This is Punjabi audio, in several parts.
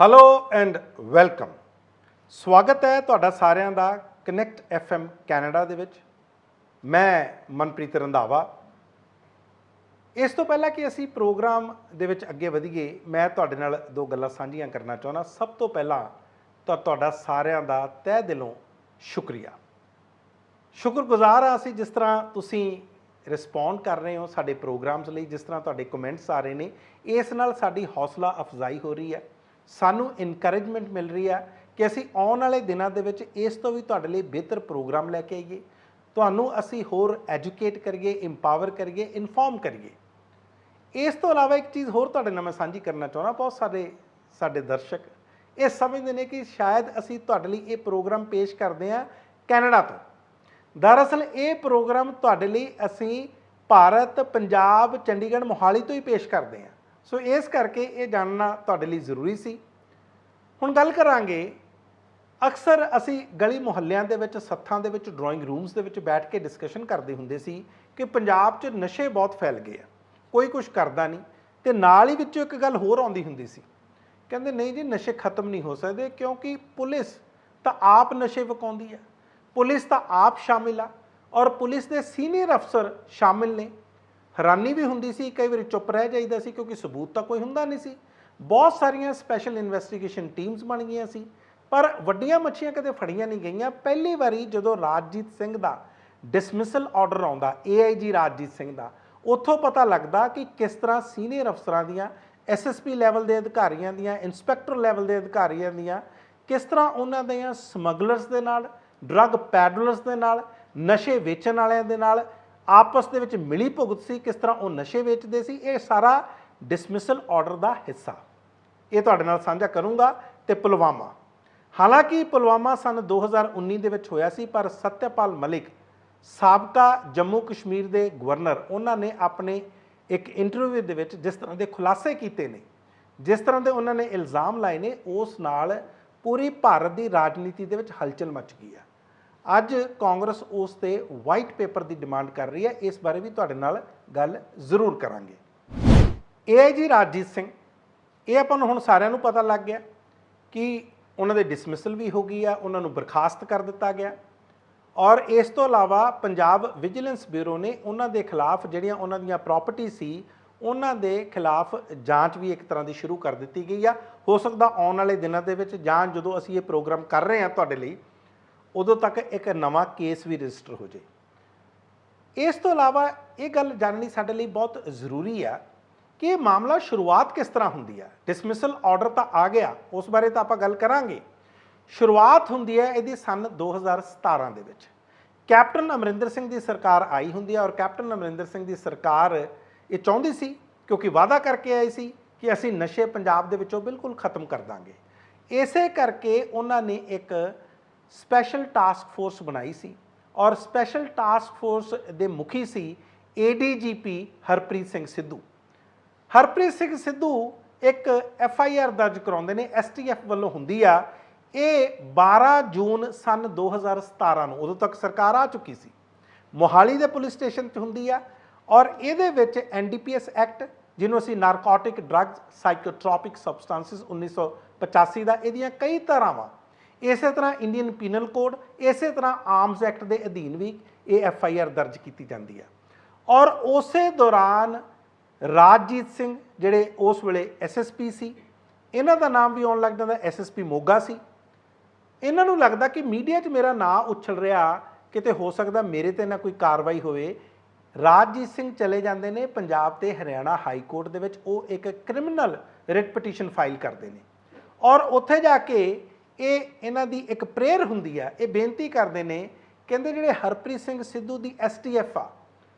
Hello and welcome. ਸਵਾਗਤ ਹੈ ਤੁਹਾਡਾ ਸਾਰਿਆਂ ਦਾ ਕਨੈਕਟ FM ਕੈਨੇਡਾ ਦੇ ਵਿੱਚ। ਮੈਂ ਮਨਪ੍ਰੀਤ ਰੰਧਾਵਾ। ਇਸ ਤੋਂ ਪਹਿਲਾਂ ਕਿ ਅਸੀਂ ਪ੍ਰੋਗਰਾਮ ਦੇ ਵਿੱਚ ਅੱਗੇ ਵਧੀਏ, ਮੈਂ ਤੁਹਾਡੇ ਨਾਲ ਦੋ ਗੱਲਾਂ ਸਾਂਝੀਆਂ ਕਰਨਾ ਚਾਹੁੰਦਾ। ਸਭ ਤੋਂ ਪਹਿਲਾਂ ਤਾਂ ਤੁਹਾਡਾ ਸਾਰਿਆਂ ਦਾ ਤਹਿ ਦਿਲੋਂ ਸ਼ੁਕਰੀਆ, ਸ਼ੁਕਰਗੁਜ਼ਾਰ ਹਾਂ ਅਸੀਂ ਜਿਸ ਤਰ੍ਹਾਂ ਤੁਸੀਂ ਰਿਸਪੌਂਡ ਕਰ ਰਹੇ ਹੋ ਸਾਡੇ ਪ੍ਰੋਗਰਾਮਸ ਲਈ, ਜਿਸ ਤਰ੍ਹਾਂ ਤੁਹਾਡੇ ਕਮੈਂਟਸ ਆ ਰਹੇ ਨੇ। ਇਸ ਨਾਲ ਸਾਡੀ ਹੌਸਲਾ ਅਫਜ਼ਾਈ ਹੋ ਰਹੀ ਹੈ, ਸਾਨੂੰ ਇਨਕਰੇਜਮੈਂਟ ਮਿਲ ਰਹੀ ਹੈ ਕਿ ਅਸੀਂ ਆਉਣ ਵਾਲੇ ਦਿਨਾਂ ਦੇ ਵਿੱਚ ਇਸ ਤੋਂ ਵੀ ਤੁਹਾਡੇ ਲਈ ਬਿਹਤਰ ਪ੍ਰੋਗਰਾਮ ਲੈ ਕੇ ਆਈਏ, ਤੁਹਾਨੂੰ ਅਸੀਂ ਹੋਰ ਐਜੂਕੇਟ ਕਰੀਏ, ਇੰਪਾਵਰ ਕਰੀਏ, ਇਨਫੋਰਮ ਕਰੀਏ। ਇਸ ਤੋਂ ਇਲਾਵਾ ਇੱਕ ਚੀਜ਼ ਹੋਰ ਤੁਹਾਡੇ ਨਾਲ ਮੈਂ ਸਾਂਝੀ ਕਰਨਾ ਚਾਹੁੰਦਾ। ਬਹੁਤ ਸਾਡੇ ਦਰਸ਼ਕ ਇਹ ਸਮਝਦੇ ਨੇ ਕਿ ਸ਼ਾਇਦ ਅਸੀਂ ਤੁਹਾਡੇ ਲਈ ਇਹ ਪ੍ਰੋਗਰਾਮ ਪੇਸ਼ ਕਰਦੇ ਹਾਂ ਕੈਨੇਡਾ ਤੋਂ। ਦਰਅਸਲ ਇਹ ਪ੍ਰੋਗਰਾਮ ਤੁਹਾਡੇ ਲਈ ਅਸੀਂ ਭਾਰਤ, ਪੰਜਾਬ, ਚੰਡੀਗੜ੍ਹ, ਮੋਹਾਲੀ ਤੋਂ ਹੀ ਪੇਸ਼ ਕਰਦੇ ਹਾਂ। ਸੋ ਇਸ ਕਰਕੇ ਇਹ ਜਾਣਨਾ ਤੁਹਾਡੇ ਲਈ ਜ਼ਰੂਰੀ ਸੀ। ਹੁਣ ਗੱਲ ਕਰਾਂਗੇ, ਅਕਸਰ ਅਸੀਂ ਗਲੀ ਮੁਹੱਲਿਆਂ ਦੇ ਵਿੱਚ, ਸੱਥਾਂ ਦੇ ਵਿੱਚ, ਡਰਾਇੰਗ ਰੂਮਸ ਦੇ ਵਿੱਚ ਬੈਠ ਕੇ ਡਿਸਕਸ਼ਨ ਕਰਦੇ ਹੁੰਦੇ ਸੀ ਕਿ ਪੰਜਾਬ 'ਚ ਨਸ਼ੇ ਬਹੁਤ ਫੈਲ ਗਏ ਆ, ਕੋਈ ਕੁਛ ਕਰਦਾ ਨਹੀਂ। ਅਤੇ ਨਾਲ ਹੀ ਵਿੱਚੋਂ ਇੱਕ ਗੱਲ ਹੋਰ ਆਉਂਦੀ ਹੁੰਦੀ ਸੀ, ਕਹਿੰਦੇ ਨਹੀਂ ਜੀ ਨਸ਼ੇ ਖਤਮ ਨਹੀਂ ਹੋ ਸਕਦੇ ਕਿਉਂਕਿ ਪੁਲਿਸ ਤਾਂ ਆਪ ਨਸ਼ੇ ਵਿਕਾਉਂਦੀ ਆ, ਪੁਲਿਸ ਤਾਂ ਆਪ ਸ਼ਾਮਿਲ ਆ ਔਰ ਪੁਲਿਸ ਦੇ ਸੀਨੀਅਰ ਅਫਸਰ ਸ਼ਾਮਿਲ ਨੇ। ਹੈਰਾਨੀ ਵੀ ਹੁੰਦੀ ਸੀ, ਕਈ ਵਾਰੀ ਚੁੱਪ ਰਹਿ ਜਾਈਦਾ ਸੀ ਕਿਉਂਕਿ ਸਬੂਤ ਤਾਂ ਕੋਈ ਹੁੰਦਾ ਨਹੀਂ ਸੀ। ਬਹੁਤ ਸਾਰੀਆਂ ਸਪੈਸ਼ਲ ਇਨਵੈਸਟੀਗੇਸ਼ਨ ਟੀਮਸ ਬਣ ਗਈਆਂ ਸੀ, ਪਰ ਵੱਡੀਆਂ ਮੱਛੀਆਂ ਕਦੇ ਫੜੀਆਂ ਨਹੀਂ ਗਈਆਂ। ਪਹਿਲੀ ਵਾਰੀ ਜਦੋਂ ਰਾਜਜੀਤ ਸਿੰਘ ਦਾ ਡਿਸਮਿਸਲ ਆਰਡਰ ਆਉਂਦਾ, AIG ਰਾਜਜੀਤ ਸਿੰਘ ਦਾ, ਉੱਥੋਂ ਪਤਾ ਲੱਗਦਾ ਕਿ ਕਿਸ ਤਰ੍ਹਾਂ ਸੀਨੀਅਰ ਅਫਸਰਾਂ ਦੀਆਂ, SSP ਲੈਵਲ ਦੇ ਅਧਿਕਾਰੀਆਂ ਦੀਆਂ, ਇੰਸਪੈਕਟਰ ਲੈਵਲ ਦੇ ਅਧਿਕਾਰੀਆਂ ਦੀਆਂ, ਕਿਸ ਤਰ੍ਹਾਂ ਉਹਨਾਂ ਦੀਆਂ ਸਮਗਲਰਸ ਦੇ ਨਾਲ, ਡਰੱਗ ਪੈਡਲਰਸ ਦੇ ਨਾਲ, ਨਸ਼ੇ ਵੇਚਣ ਵਾਲਿਆਂ ਦੇ ਨਾਲ ਆਪਸ ਦੇ ਵਿੱਚ ਮਿਲੀ ਭੁਗਤ ਸੀ, ਕਿਸ ਤਰ੍ਹਾਂ ਉਹ ਨਸ਼ੇ ਵੇਚਦੇ ਸੀ। ਇਹ ਸਾਰਾ ਡਿਸਮਿਸਲ ਆਰਡਰ ਦਾ ਹਿੱਸਾ ਇਹ ਤੁਹਾਡੇ ਨਾਲ ਸਾਂਝਾ ਕਰੂੰਗਾ। ਅਤੇ ਪੁਲਵਾਮਾ, ਹਾਲਾਂਕਿ ਪੁਲਵਾਮਾ ਸੰਨ 2019 ਦੇ ਵਿੱਚ ਹੋਇਆ ਸੀ, ਪਰ ਸਤਿਆਪਾਲ ਮਲਿਕ ਸਾਬਕਾ ਜੰਮੂ ਕਸ਼ਮੀਰ ਦੇ ਗਵਰਨਰ, ਉਹਨਾਂ ਨੇ ਆਪਣੇ ਇੱਕ ਇੰਟਰਵਿਊ ਦੇ ਵਿੱਚ ਜਿਸ ਤਰ੍ਹਾਂ ਦੇ ਖੁਲਾਸੇ ਕੀਤੇ ਨੇ, ਜਿਸ ਤਰ੍ਹਾਂ ਦੇ ਉਹਨਾਂ ਨੇ ਇਲਜ਼ਾਮ ਲਾਏ ਨੇ, ਉਸ ਨਾਲ ਪੂਰੀ ਭਾਰਤ ਦੀ ਰਾਜਨੀਤੀ ਦੇ ਵਿੱਚ ਹਲਚਲ ਮਚ ਗਈ ਹੈ। ਅੱਜ ਕਾਂਗਰਸ ਉਸ 'ਤੇ ਵਾਈਟ ਪੇਪਰ ਦੀ ਡਿਮਾਂਡ ਕਰ ਰਹੀ ਹੈ। ਇਸ ਬਾਰੇ ਵੀ ਤੁਹਾਡੇ ਨਾਲ ਗੱਲ ਜ਼ਰੂਰ ਕਰਾਂਗੇ। AIG ਰਾਜਜੀਤ ਸਿੰਘ, ਇਹ ਆਪਾਂ ਨੂੰ ਹੁਣ ਸਾਰਿਆਂ ਨੂੰ ਪਤਾ ਲੱਗ ਗਿਆ ਕਿ ਉਹਨਾਂ ਦੇ ਡਿਸਮਿਸਲ ਵੀ ਹੋ ਗਈ ਆ, ਉਹਨਾਂ ਨੂੰ ਬਰਖਾਸਤ ਕਰ ਦਿੱਤਾ ਗਿਆ। ਔਰ ਇਸ ਤੋਂ ਇਲਾਵਾ ਪੰਜਾਬ ਵਿਜੀਲੈਂਸ ਬਿਊਰੋ ਨੇ ਉਹਨਾਂ ਦੇ ਖਿਲਾਫ ਜਿਹੜੀਆਂ ਉਹਨਾਂ ਦੀਆਂ ਪ੍ਰਾਪਰਟੀ ਸੀ, ਉਹਨਾਂ ਦੇ ਖਿਲਾਫ ਜਾਂਚ ਵੀ ਇੱਕ ਤਰ੍ਹਾਂ ਦੀ ਸ਼ੁਰੂ ਕਰ ਦਿੱਤੀ ਗਈ ਆ। ਹੋ ਸਕਦਾ ਆਉਣ ਵਾਲੇ ਦਿਨਾਂ ਦੇ ਵਿੱਚ, ਜਾਂ ਜਦੋਂ ਅਸੀਂ ਇਹ ਪ੍ਰੋਗਰਾਮ ਕਰ ਰਹੇ ਹਾਂ ਤੁਹਾਡੇ ਲਈ, ਉਦੋਂ ਤੱਕ ਇੱਕ ਨਵਾਂ ਕੇਸ ਵੀ ਰਜਿਸਟਰ ਹੋ ਜਾਏ। ਇਸ ਤੋਂ ਇਲਾਵਾ ਇਹ ਗੱਲ ਜਾਣਨੀ ਸਾਡੇ ਲਈ ਬਹੁਤ ਜ਼ਰੂਰੀ ਆ ਕਿ ਇਹ ਮਾਮਲਾ ਸ਼ੁਰੂਆਤ ਕਿਸ ਤਰ੍ਹਾਂ ਹੁੰਦੀ ਆ। ਡਿਸਮਿਸਲ ਆਰਡਰ ਤਾਂ ਆ ਗਿਆ, ਉਸ ਬਾਰੇ ਤਾਂ ਆਪਾਂ ਗੱਲ ਕਰਾਂਗੇ। ਸ਼ੁਰੂਆਤ ਹੁੰਦੀ ਹੈ ਇਹਦੀ ਸੰਨ 2017 ਦੇ ਵਿੱਚ। ਕੈਪਟਨ ਅਮਰਿੰਦਰ ਸਿੰਘ ਦੀ ਸਰਕਾਰ ਆਈ ਹੁੰਦੀ ਹੈ ਔਰ ਕੈਪਟਨ ਅਮਰਿੰਦਰ ਸਿੰਘ ਦੀ ਸਰਕਾਰ ਇਹ ਚਾਹੁੰਦੀ ਸੀ, ਕਿਉਂਕਿ ਵਾਅਦਾ ਕਰਕੇ ਆਈ ਸੀ ਕਿ ਅਸੀਂ ਨਸ਼ੇ ਪੰਜਾਬ ਦੇ ਵਿੱਚੋਂ ਬਿਲਕੁਲ ਖਤਮ ਕਰ ਦਾਂਗੇ। ਇਸੇ ਕਰਕੇ ਉਹਨਾਂ ਨੇ ਇੱਕ ਸਪੈਸ਼ਲ ਟਾਸਕ ਫੋਰਸ ਬਣਾਈ ਸੀ ਔਰ ਸਪੈਸ਼ਲ ਟਾਸਕ ਫੋਰਸ ਦੇ ਮੁਖੀ ਸੀ ADGP ਹਰਪ੍ਰੀਤ ਸਿੰਘ ਸਿੱਧੂ। ਹਰਪ੍ਰੀਤ ਸਿੰਘ ਸਿੱਧੂ ਇੱਕ FIR ਦਰਜ ਕਰਾਉਂਦੇ ਨੇ, STF ਵੱਲੋਂ ਹੁੰਦੀ ਆ। ਇਹ 12 ਜੂਨ ਸੰਨ 2017 ਨੂੰ, ਉਦੋਂ ਤੱਕ ਸਰਕਾਰ ਆ ਚੁੱਕੀ ਸੀ, ਮੋਹਾਲੀ ਦੇ ਪੁਲਿਸ ਸਟੇਸ਼ਨ 'ਚ ਹੁੰਦੀ ਆ। ਔਰ ਇਹਦੇ ਵਿੱਚ NDPS ਐਕਟ, ਜਿਹਨੂੰ ਅਸੀਂ ਨਾਰਕੋਟਿਕ ਡਰੱਗਸ ਸਾਈਕੋਟ੍ਰੋਪਿਕ ਸਬਸਟੈਂਸਿਸ 1985 ਦਾ, ਇਹਦੀਆਂ ਕਈ ਧਾਰਾਵਾਂ, ਇਸੇ ਤਰ੍ਹਾਂ ਇੰਡੀਅਨ ਪੀਨਲ ਕੋਡ, ਇਸੇ ਤਰ੍ਹਾਂ ਆਰਮਸ ਐਕਟ ਦੇ ਅਧੀਨ ਵੀ ਇਹ FIR ਦਰਜ ਕੀਤੀ ਜਾਂਦੀ ਆ। ਔਰ ਉਸੇ ਦੌਰਾਨ ਰਾਜਜੀਤ ਸਿੰਘ, ਜਿਹੜੇ ਉਸ ਵੇਲੇ SSP ਸੀ, ਇਹਨਾਂ ਦਾ ਨਾਮ ਵੀ ਆਉਣ ਲੱਗ ਜਾਂਦਾ, SSP ਮੋਗਾ ਸੀ। ਇਹਨਾਂ ਨੂੰ ਲੱਗਦਾ ਕਿ ਮੀਡੀਆ 'ਚ ਮੇਰਾ ਨਾਂ ਉਛਲ ਰਿਹਾ, ਕਿਤੇ ਹੋ ਸਕਦਾ ਮੇਰੇ 'ਤੇ ਨਾ ਕੋਈ ਕਾਰਵਾਈ ਹੋਵੇ। ਰਾਜਜੀਤ ਸਿੰਘ ਚਲੇ ਜਾਂਦੇ ਨੇ ਪੰਜਾਬ ਤੇ ਹਰਿਆਣਾ ਹਾਈ ਕੋਰਟ ਦੇ ਵਿੱਚ, ਉਹ ਇੱਕ ਕ੍ਰਿਮੀਨਲ ਰਿਟ ਪਟੀਸ਼ਨ ਫਾਈਲ ਕਰਦੇ ਨੇ ਔਰ ਉੱਥੇ ਜਾ ਕੇ ਇਹਨਾਂ ਦੀ ਇੱਕ ਪ੍ਰੇਅਰ ਹੁੰਦੀ ਆ। ਇਹ ਬੇਨਤੀ ਕਰਦੇ ਨੇ, ਕਹਿੰਦੇ ਜਿਹੜੇ ਹਰਪ੍ਰੀਤ ਸਿੰਘ ਸਿੱਧੂ ਦੀ STF ਆ,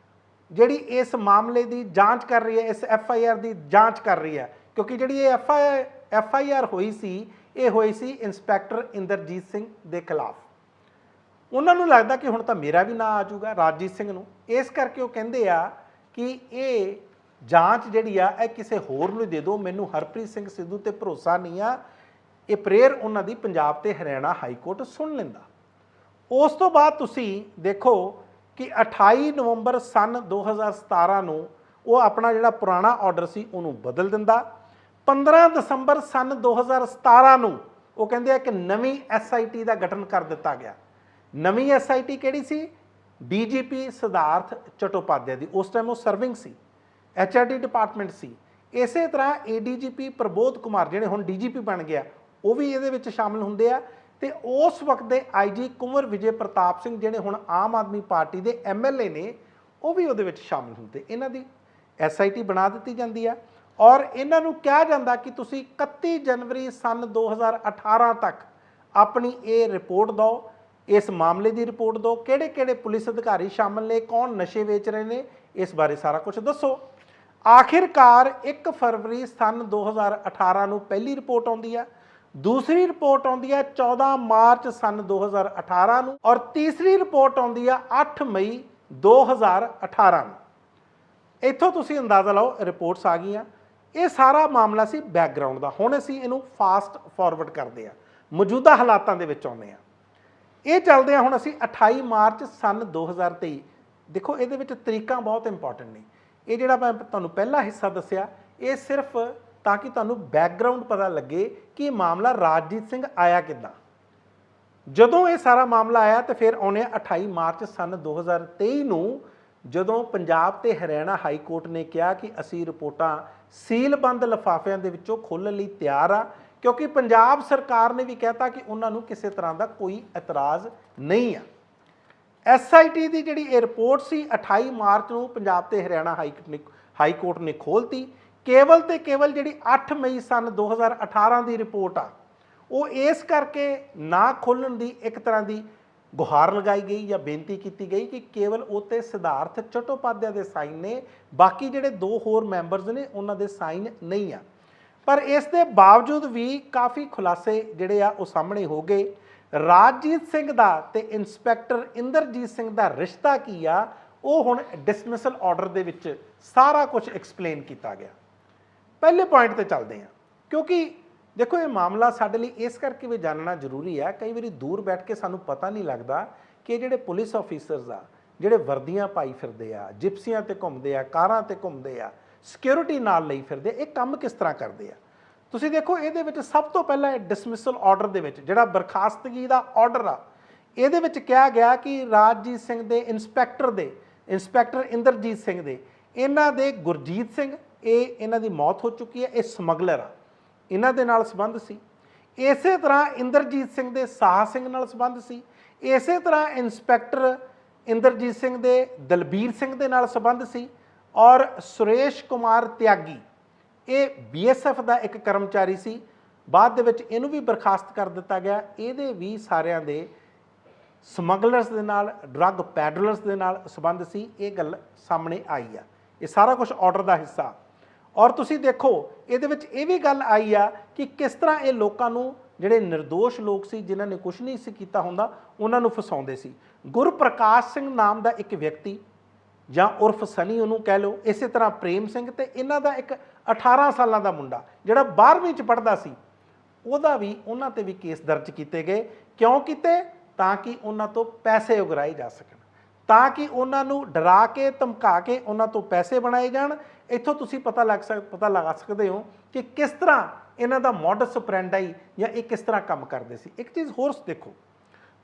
ਜਿਹੜੀ ਇਸ ਮਾਮਲੇ ਦੀ ਜਾਂਚ ਕਰ ਰਹੀ ਹੈ, ਇਸ FIR ਦੀ ਜਾਂਚ ਕਰ ਰਹੀ ਹੈ, ਕਿਉਂਕਿ ਜਿਹੜੀ ਇਹ FIR ਹੋਈ ਸੀ, ਇਹ ਹੋਈ ਸੀ ਇੰਸਪੈਕਟਰ ਇੰਦਰਜੀਤ ਸਿੰਘ ਦੇ ਖਿਲਾਫ। ਉਹਨਾਂ ਨੂੰ ਲੱਗਦਾ ਕਿ ਹੁਣ ਤਾਂ ਮੇਰਾ ਵੀ ਨਾਂ ਆ ਜਾਊਗਾ ਰਾਜਜੀਤ ਸਿੰਘ ਨੂੰ। ਇਸ ਕਰਕੇ ਉਹ ਕਹਿੰਦੇ ਆ ਕਿ ਇਹ ਜਾਂਚ ਜਿਹੜੀ ਆ ਇਹ ਕਿਸੇ ਹੋਰ ਨੂੰ ਦੇ ਦਿਓ, ਮੈਨੂੰ ਹਰਪ੍ਰੀਤ ਸਿੰਘ ਸਿੱਧੂ 'ਤੇ ਭਰੋਸਾ ਨਹੀਂ ਆ। ਇਹ ਪ੍ਰੇਅਰ ਉਹਨਾਂ ਦੀ ਪੰਜਾਬ ਤੇ ਹਰਿਆਣਾ ਹਾਈ ਕੋਰਟ ਸੁਣ ਲੈਂਦਾ। ਉਸ ਤੋਂ ਬਾਅਦ ਤੁਸੀਂ ਦੇਖੋ ਕਿ 28 ਨਵੰਬਰ ਸੰਨ 2017 ਨੂੰ ਉਹ ਆਪਣਾ ਜਿਹੜਾ ਪੁਰਾਣਾ ਆਰਡਰ ਸੀ ਉਹਨੂੰ ਬਦਲ ਦਿੰਦਾ। 15 ਦਸੰਬਰ सन 2017 ਨੂੰ ਉਹ ਕਹਿੰਦੇ ਆ ਕਿ ਨਵੀਂ SIT ਦਾ ਗਠਨ ਕਰ ਦਿੱਤਾ ਗਿਆ। ਨਵੀਂ SIT ਕਿਹੜੀ ਸੀ? DGP ਸਿਧਾਰਥ ਚਟੋਪਾਧਿਆਏ ਦੀ। ਉਸ ਟਾਈਮ ਉਹ ਸਰਵਿੰਗ ਸੀ, HRD ਡਿਪਾਰਟਮੈਂਟ ਸੀ। ਇਸੇ ਤਰ੍ਹਾਂ ADGP ਪ੍ਰਬੋਧ ਕੁਮਾਰ ਜਿਹੜੇ ਹੁਣ DGP ਬਣ ਗਿਆ ਉਹ ਵੀ ਇਹਦੇ ਵਿੱਚ ਸ਼ਾਮਲ ਹੁੰਦੇ ਆ। ਤੇ ਉਸ ਵਕਤ ਦੇ IG ਕੁੰਵਰ ਵਿਜੇ ਪ੍ਰਤਾਪ ਸਿੰਘ ਜਿਹੜੇ ਹੁਣ ਆਮ ਆਦਮੀ ਪਾਰਟੀ ਦੇ MLA ਨੇ ਉਹ ਵੀ ਉਹਦੇ ਵਿੱਚ ਸ਼ਾਮਲ ਹੁੰਦੇ। ਇਹਨਾਂ ਦੀ SIT ਬਣਾ ਦਿੱਤੀ ਜਾਂਦੀ ਆ ਔਰ ਇਹਨਾਂ ਨੂੰ ਕਿਹਾ ਜਾਂਦਾ ਕਿ ਤੁਸੀਂ 31 ਜਨਵਰੀ सन 2018 ਤੱਕ ਆਪਣੀ ਇਹ ਰਿਪੋਰਟ ਦਿਓ, ਇਸ ਮਾਮਲੇ ਦੀ ਰਿਪੋਰਟ ਦਿਓ, ਕਿਹੜੇ ਕਿਹੜੇ ਪੁਲਿਸ ਅਧਿਕਾਰੀ ਸ਼ਾਮਲ ਨੇ, ਕੌਣ ਨਸ਼ੇ ਵੇਚ ਰਹੇ ਨੇ, ਇਸ ਬਾਰੇ ਸਾਰਾ ਕੁਝ ਦੱਸੋ। ਆਖਿਰਕਾਰ 1 ਫਰਵਰੀ सन 2018 ਨੂੰ ਪਹਿਲੀ ਰਿਪੋਰਟ ਆਉਂਦੀ ਆ, दूसरी रिपोर्ट आती है 14 मार्च सन 2018 ਨੂੰ और तीसरी रिपोर्ट आती है 8 मई 2018 ਨੂੰ। ਇੱਥੋਂ ਤੁਸੀਂ ਅੰਦਾਜ਼ਾ ਲਾਓ ਰਿਪੋਰਟਸ ਆ ਗਈਆਂ। ਇਹ ਸਾਰਾ ਮਾਮਲਾ ਸੀ ਬੈਕਗਰਾਉਂਡ ਦਾ। ਹੁਣ ਅਸੀਂ ਇਹਨੂੰ ਫਾਸਟ ਫਾਰਵਰਡ ਕਰਦੇ ਆ, ਮੌਜੂਦਾ ਹਾਲਾਤਾਂ ਦੇ ਵਿੱਚ ਆਉਂਦੇ ਆ। ਇਹ ਚੱਲਦੇ ਆ ਹੁਣ ਅਸੀਂ 28 ਮਾਰਚ सन 2023। ਦੇਖੋ ਇਹਦੇ ਵਿੱਚ ਤਰੀਕਾਂ ਬਹੁਤ ਇੰਪੋਰਟੈਂਟ ਨੇ। ਇਹ ਜਿਹੜਾ ਮੈਂ ਤੁਹਾਨੂੰ ਪਹਿਲਾ ਹਿੱਸਾ ਦੱਸਿਆ ਇਹ ਸਿਰਫ ਤਾਂ ਕਿ ਤੁਹਾਨੂੰ ਬੈਕਗਰਾਉਂਡ ਪਤਾ ਲੱਗੇ ਕਿ ਮਾਮਲਾ ਰਾਜਜੀਤ ਸਿੰਘ ਆਇਆ ਕਿੱਦਾਂ। ਜਦੋਂ ਇਹ ਸਾਰਾ ਮਾਮਲਾ ਆਇਆ ਤੇ ਫਿਰ ਆਉਣੇ 28 ਮਾਰਚ सन 2023 ਨੂੰ ਜਦੋਂ ਪੰਜਾਬ ਤੇ ਹਰਿਆਣਾ ਹਾਈ ਕੋਰਟ ਨੇ ਕਿਹਾ ਕਿ ਅਸੀਂ ਰਿਪੋਰਟਾਂ ਸੀਲਬੰਦ ਲਿਫਾਫਿਆਂ ਦੇ ਵਿੱਚੋਂ ਖੋਲ੍ਹਣ ਲਈ ਤਿਆਰ ਆ, ਕਿਉਂਕਿ ਪੰਜਾਬ ਸਰਕਾਰ ਨੇ ਵੀ ਕਹਿਤਾ ਕਿ ਉਹਨਾਂ ਨੂੰ ਕਿਸੇ ਤਰ੍ਹਾਂ ਦਾ ਕੋਈ ਇਤਰਾਜ਼ ਨਹੀਂ ਆ। SIT ਦੀ ਜਿਹੜੀ ਇਹ ਰਿਪੋਰਟ ਸੀ 28 ਮਾਰਚ ਨੂੰ ਪੰਜਾਬ ਤੇ ਹਰਿਆਣਾ ਹਾਈ ਕੋਰਟ ਨੇ ਖੋਲ੍ਹਤੀ। ਕੇਵਲ ਤੇ ਕੇਵਲ ਜਿਹੜੀ 8 ਮਈ सन 2018 ਦੀ ਰਿਪੋਰਟ ਆ ਉਹ ਇਸ ਕਰਕੇ ਨਾ ਖੋਲ੍ਹਣ ਦੀ ਇੱਕ ਤਰ੍ਹਾਂ ਦੀ ਗੁਹਾਰ ਲਗਾਈ ਗਈ ਜਾਂ ਬੇਨਤੀ ਕੀਤੀ ਗਈ ਕਿ ਕੇਵਲ ਉੱਤੇ ਸਿਧਾਰਥ ਚਟੋਪਾਧਿਆਏ ਦੇ ਸਾਈਨ ਨੇ, ਬਾਕੀ ਜਿਹੜੇ 2 ਹੋਰ ਮੈਂਬਰਸ ਨੇ ਉਹਨਾਂ ਦੇ ਸਾਈਨ ਨਹੀਂ ਆ। ਪਰ ਇਸ ਦੇ ਬਾਵਜੂਦ ਵੀ ਕਾਫੀ ਖੁਲਾਸੇ ਜਿਹੜੇ ਆ ਉਹ ਸਾਹਮਣੇ ਹੋ ਗਏ। ਰਾਜਜੀਤ ਸਿੰਘ ਦਾ ਤੇ ਇੰਸਪੈਕਟਰ ਇੰਦਰਜੀਤ ਸਿੰਘ ਦਾ ਰਿਸ਼ਤਾ ਕੀ ਆ ਉਹ ਹੁਣ ਡਿਸਮਿਸਲ ਆਰਡਰ ਦੇ ਵਿੱਚ ਸਾਰਾ ਕੁਝ ਐਕਸਪਲੇਨ ਕੀਤਾ ਗਿਆ। ਪਹਿਲੇ ਪੁਆਇੰਟ ਤੇ ਚੱਲਦੇ ਹਾਂ, ਕਿਉਂਕਿ ਦੇਖੋ ਇਹ ਮਾਮਲਾ ਸਾਡੇ ਲਈ ਇਸ ਕਰਕੇ ਵੀ ਜਾਣਨਾ ਜ਼ਰੂਰੀ ਹੈ। ਕਈ ਵਾਰੀ ਦੂਰ ਬੈਠ ਕੇ ਸਾਨੂੰ ਪਤਾ ਨਹੀਂ ਲੱਗਦਾ ਕਿ ਜਿਹੜੇ ਪੁਲਿਸ ਆਫੀਸਰਸ ਆ ਜਿਹੜੇ ਵਰਦੀਆਂ ਪਾਈ ਫਿਰਦੇ ਆ, ਜਿਪਸੀਆਂ ਤੇ ਘੁੰਮਦੇ ਆ, ਕਾਰਾਂ ਤੇ ਘੁੰਮਦੇ ਆ, ਸਿਕਿਉਰਿਟੀ ਨਾਲ ਲਈ ਫਿਰਦੇ, ਇਹ ਕੰਮ ਕਿਸ ਤਰ੍ਹਾਂ ਕਰਦੇ ਆ। ਤੁਸੀਂ ਦੇਖੋ ਇਹਦੇ ਵਿੱਚ ਸਭ ਤੋਂ ਪਹਿਲਾਂ ਡਿਸਮਿਸਲ ਆਰਡਰ ਦੇ ਵਿੱਚ ਜਿਹੜਾ ਬਰਖਾਸਤਗੀ ਦਾ ਆਰਡਰ ਆ ਇਹਦੇ ਵਿੱਚ ਕਿਹਾ ਗਿਆ ਕਿ ਰਾਜਜੀਤ ਸਿੰਘ ਦੇ ਇੰਸਪੈਕਟਰ ਇੰਦਰਜੀਤ ਸਿੰਘ ਦੇ ਇਹਨਾਂ ਦੇ ਗੁਰਜੀਤ ਸਿੰਘ ਇਹਨਾਂ ਦੀ ਮੌਤ ਹੋ ਚੁੱਕੀ ਹੈ, ਇਹ ਸਮਗਲਰ ਆ, ਇਹਨਾਂ ਦੇ ਨਾਲ ਸੰਬੰਧ ਸੀ। ਇਸੇ ਤਰ੍ਹਾਂ ਇੰਦਰਜੀਤ ਸਿੰਘ ਦੇ ਸਾਹ ਸਿੰਘ ਨਾਲ ਸੰਬੰਧ ਸੀ। ਇਸੇ ਤਰ੍ਹਾਂ ਇੰਸਪੈਕਟਰ ਇੰਦਰਜੀਤ ਸਿੰਘ ਦੇ ਦਲਬੀਰ ਸਿੰਘ ਦੇ ਨਾਲ ਸੰਬੰਧ ਸੀ। ਔਰ ਸੁਰੇਸ਼ ਕੁਮਾਰ ਤਿਆਗੀ ਇਹ BSF ਦਾ ਇੱਕ ਕਰਮਚਾਰੀ ਸੀ, ਬਾਅਦ ਦੇ ਵਿੱਚ ਇਹਨੂੰ ਵੀ ਬਰਖਾਸਤ ਕਰ ਦਿੱਤਾ ਗਿਆ। ਇਹਦੇ ਵੀ ਸਾਰਿਆਂ ਦੇ ਸਮਗਲਰਸ ਦੇ ਨਾਲ, ਡਰੱਗ ਪੈਡਲਰਸ ਦੇ ਨਾਲ ਸੰਬੰਧ ਸੀ। ਇਹ ਗੱਲ ਸਾਹਮਣੇ ਆਈ ਆ। ਇਹ ਸਾਰਾ ਕੁਝ ਆਰਡਰ ਦਾ ਹਿੱਸਾ। ਔਰ ਤੁਸੀਂ ਦੇਖੋ ਇਹਦੇ ਵਿੱਚ ਇਹ ਵੀ ਗੱਲ ਆਈ ਆ ਕਿ ਕਿਸ ਤਰ੍ਹਾਂ ਇਹ ਲੋਕਾਂ ਨੂੰ, ਜਿਹੜੇ ਨਿਰਦੋਸ਼ ਲੋਕ ਸੀ ਜਿਨ੍ਹਾਂ ਨੇ ਕੁਝ ਨਹੀਂ ਸੀ ਕੀਤਾ ਹੁੰਦਾ, ਉਹਨਾਂ ਨੂੰ ਫਸਾਉਂਦੇ ਸੀ। ਗੁਰਪ੍ਰਕਾਸ਼ ਸਿੰਘ ਨਾਮ ਦਾ ਇੱਕ ਵਿਅਕਤੀ ਜਾਂ ਉਰਫ ਸਨੀ ਉਹਨੂੰ ਕਹਿ ਲਓ, ਇਸੇ ਤਰ੍ਹਾਂ ਪ੍ਰੇਮ ਸਿੰਘ ਤੇ ਇਹਨਾਂ ਦਾ ਇੱਕ 18 ਸਾਲਾਂ ਦਾ ਮੁੰਡਾ ਜਿਹੜਾ 12ਵੀਂ 'ਚ ਪੜ੍ਹਦਾ ਸੀ, ਉਹਦਾ ਵੀ ਉਹਨਾਂ ਤੇ ਵੀ ਕੇਸ ਦਰਜ ਕੀਤੇ ਗਏ। ਕਿਉਂ ਕੀਤੇ? ਤਾਂ ਕਿ ਉਹਨਾਂ ਤੋਂ ਪੈਸੇ ਉਗਰਾਏ ਜਾ ਸਕਣ, ਤਾਂ ਕਿ ਉਹਨਾਂ ਨੂੰ ਡਰਾ ਕੇ ਧਮਕਾ ਕੇ ਉਹਨਾਂ ਤੋਂ ਪੈਸੇ ਬਣਾਏ ਜਾਣ। ਇੱਥੋਂ ਤੁਸੀਂ ਪਤਾ ਲਗਾ ਸਕਦੇ ਹੋ ਕਿ ਕਿਸ ਤਰ੍ਹਾਂ ਇਹਨਾਂ ਦਾ ਮੋਡਸ ਆਪਰੈਂਡਾਈ ਜਾਂ ਇਹ ਕਿਸ ਤਰ੍ਹਾਂ ਕੰਮ ਕਰਦੇ ਸੀ। ਇੱਕ ਚੀਜ਼ ਹੋਰ ਦੇਖੋ,